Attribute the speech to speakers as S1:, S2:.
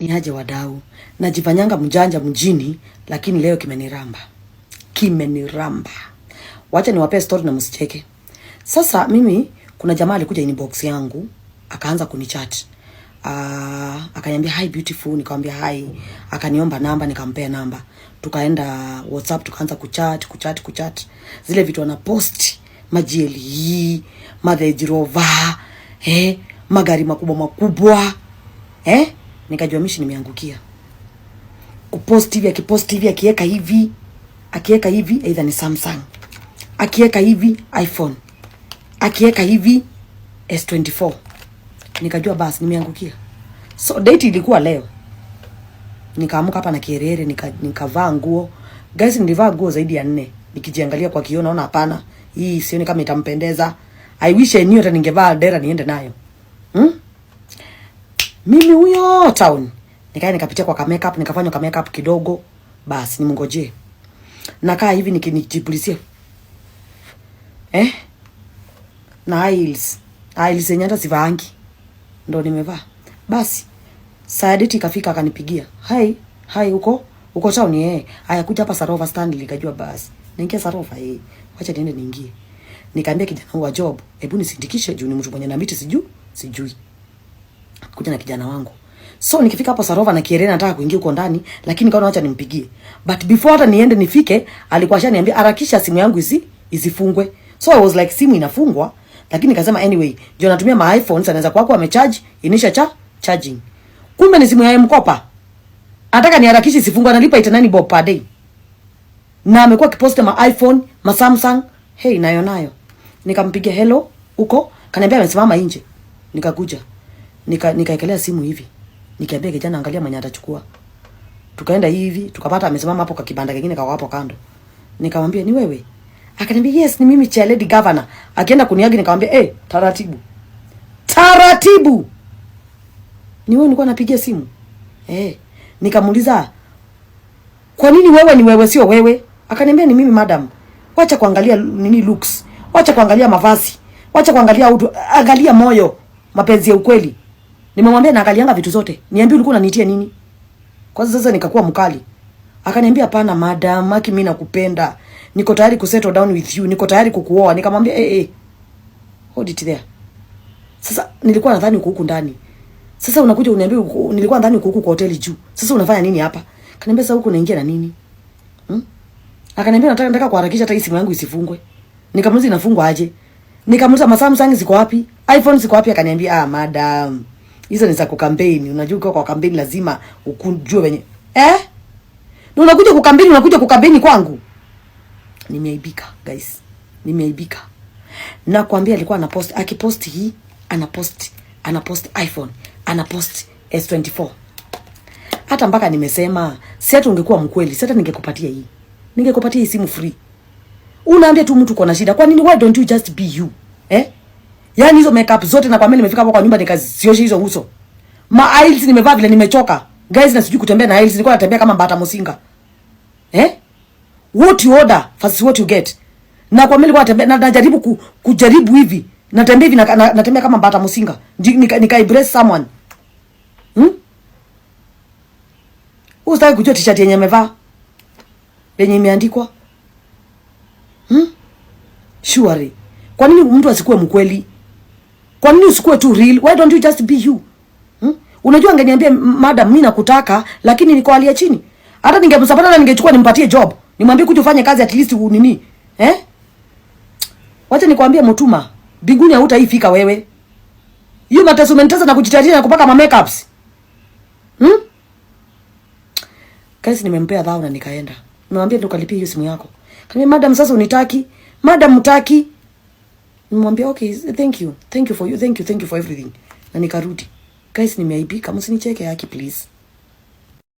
S1: Ni aje wadau. Najifanyanga mjanja mjini, lakini leo kimeniramba. Kimeniramba. Wacha niwape story na msicheke. Sasa mimi kuna jamaa alikuja inbox yangu, akaanza kunichat. Akaniambia hi beautiful, nikamwambia hi. Akaniomba namba, nikampea namba. Tukaenda WhatsApp, tukaanza kuchat. Zile vitu wana post, majieli, madhejirova, magari makubwa. Nikajua mishi nimeangukia. Kupost hivi, akipost hivi, akiweka hivi, either ni Samsung. Akiweka hivi iPhone. Akiweka hivi S24. Nikajua basi nimeangukia. So date ilikuwa leo. Nikaamuka hapa na kierere, nikavaa nguo. Guys, nilivaa nguo zaidi ya 4. Nikijiangalia kwa kioo naona hapana, hii sioni kama itampendeza. I wish I knew hata ningevaa dera niende nayo. Mimi huyo town. Nikapitia kwa makeup, nikafanywa kwa makeup kidogo. Basi nimngojee. Nakaa hivi nikinijipulizie. Na heels yenye hata sivaangi. Ndo nimevaa. Basi Saaditi ikafika akanipigia. Hi uko town Haya kuja hapa Sarova stand, nikajua basi. Niingia Sarova Wacha niende niingie. Nikaambia kijana wa job, hebu nisindikishe juu ni mtu mwenye na miti sijui. Kuja na kijana wangu. So nikifika hapo Sarova na Kierena nataka kuingia huko ndani, lakini kaona acha nimpigie. But before hata niende nifike, alikuwa ashaniambia harakisha simu yangu isifungwe. So I was like simu inafungwa, lakini nikasema anyway, ndio natumia my iPhone, anaweza kwako amecharge, inisha charging. Kumbe ni simu ya mkopa. Anataka niharakishe isifungwe, analipa 89 bob per day. Na amekuwa kiposta ma iPhone, ma Samsung, nayo. Nikampigia hello, uko? Kaniambia amesimama nje. Nikakuja. Nikaekelea simu hivi. Nikiambia kijana angalia mwenye atachukua. Tukaenda hivi, tukapata amesimama hapo kwa kibanda kingine kwa hapo kando. Nikamwambia ni wewe? Akaniambia yes, ni mimi cha lady governor. Akienda kuniagi nikamwambia taratibu. Ni wewe nilikuwa napigia simu? Nikamuuliza kwa nini wewe ni wewe sio wewe? Akaniambia ni mimi madam. Wacha kuangalia nini looks. Wacha kuangalia mavazi. Wacha kuangalia utu, angalia moyo, mapenzi ya ukweli. Nimemwambia naangalianga vitu zote. Niambie ulikuwa unanitia nini? Kwa sasa nikakuwa mkali. Akaniambia hapana madam, haki mimi nakupenda. Niko tayari ku settle down with you. Niko tayari kukuoa. Nikamwambia hold it there. Sasa nilikuwa nadhani uko huku ndani. Sasa unakuja uniambia nilikuwa nadhani uko huku kwa hoteli juu. Sasa unafanya nini hapa? Akaniambia sasa huko unaingia na nini? Akaniambia nataka kuharakisha hata hii simu yangu isifungwe. Nikamuuliza inafungwa aje? Nikamuuliza Samsung ziko wapi? iPhone ziko wapi? Akaniambia madam, hizo ni za kukampeni. Unajua kwa kampeni lazima ukujue wenye. Na unakuja kukampeni kwangu. Nimeaibika guys. Nimeaibika. Na kuambia alikuwa akipost hii, anapost iPhone, anapost S24. Hata mpaka nimesema, si hata ungekuwa mkweli, si hata ningekupatia hii. Ningekupatia hii simu free. Unaambia tu mtu kuna shida. Kwa nini why don't you just be you? Yaani hizo makeup zote na kwa mimi nimefika hapo kwa nyumba nikaziosha hizo uso. Ma heels nimevaa vile nimechoka. Guys na sijui kutembea na heels, nilikuwa natembea kama mbata musinga. What you order versus what you get. Na kwa mimi nilikuwa natembea najaribu kujaribu hivi. Natembea hivi natembea kama mbata musinga. Nika embrace someone. Usitaki kujua t-shirt yenye amevaa. Yenye imeandikwa. Surely. Kwa nini mtu asikuwe mkweli? Kwa nini usikuwe tu real? Why don't you just be you? Unajua angeniambia madam mimi nakutaka lakini niko hali ya chini. Hata ningemsapata na ningechukua nimpatie job. Nimwambie kuja ufanye kazi at least nini? Wacha nikwambie Mutuma, binguni hautaifika wewe. Hiyo mateso umenitesa na kujitatia na kupaka ma makeups. Kazi nimempea dhao na nikaenda. Nimwambia ndo kalipia hiyo simu yako. Kaniambia madam sasa unitaki? Madam mtaki? Nimwambia okay, thank you for everything. Na nikarudi. Guys nimeaibika, msinicheke haki please.